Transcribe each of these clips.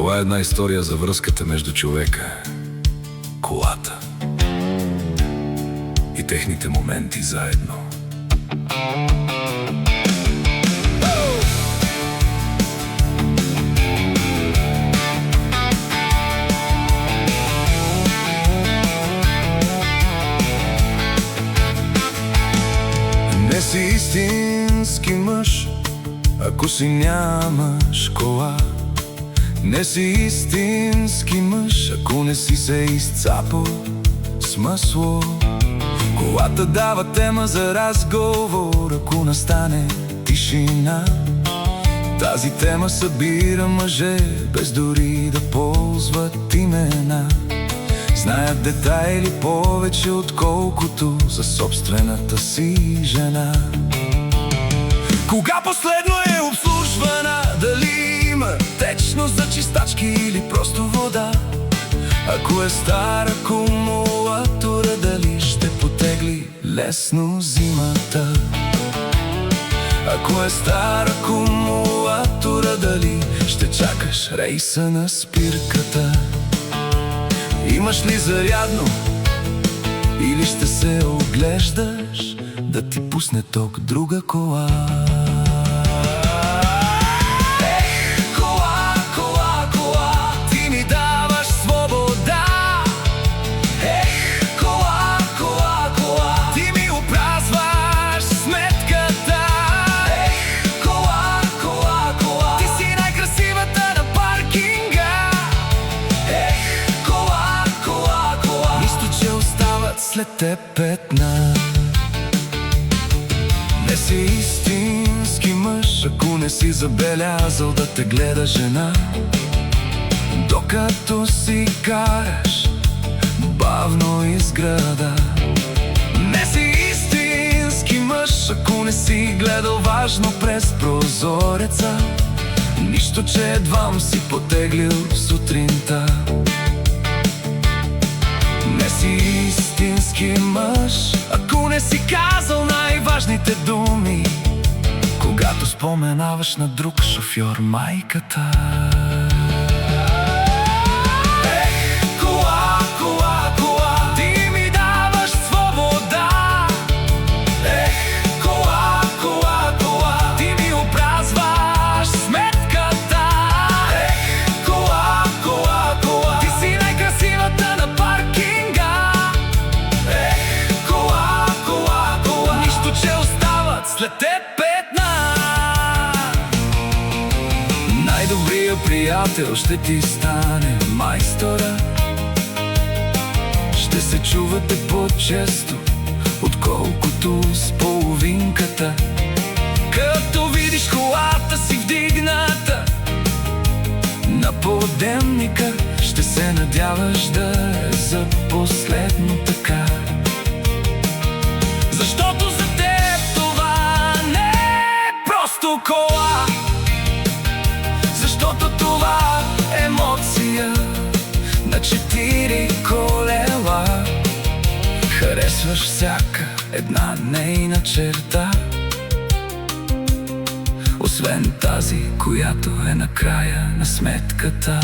Това е една история за връзката между човека, колата и техните моменти заедно. Не си истински мъж, ако си нямаш кола. Не си истински мъж, ако не си се изцапал с масло. Колата дава тема за разговор, ако настане тишина. Тази тема събира мъже, без дори да ползват имена. Знаят детайли повече, отколкото за собствената си жена. Кога последно е обслужвана, дали има течност за чистачки или просто вода? Ако е стар акумулатора, дали ще потегли лесно зимата? Ако е стар акумулатора, дали ще чакаш рейса на спирката? Имаш ли зарядно или ще се оглеждаш да ти пусне ток друга кола? След теб петна. Не си истински мъж, ако не си забелязал да те гледа жена, докато си караш бавно из града. Не си истински мъж, ако не си гледал важно през прозореца, нищо, че едвам си потеглил сутринта. Не си истински мъж, ако не си казал най-важните думи, когато споменаваш на друг шофьор майката. Кола, кола, кола, ти ми даваш свобода. Кола, кола, кола, ти ми опразваш сметката. Кола, кола, кола, ти си най-красивата на паркинга. Кола, кола, кола, нищо, че остават след теб петна. Най-добрият приятел ще ти стане майстора. Ще се чувате по-често, отколкото с половинката. Като видиш колата си вдигната на подемника, ще се надяваш да е за последно така. Защото за теб това не е просто кола, защото това е емоция на 4 колела. Харесваш всяка една нейна черта, освен тази, която е на края на сметката.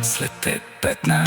След теб петна.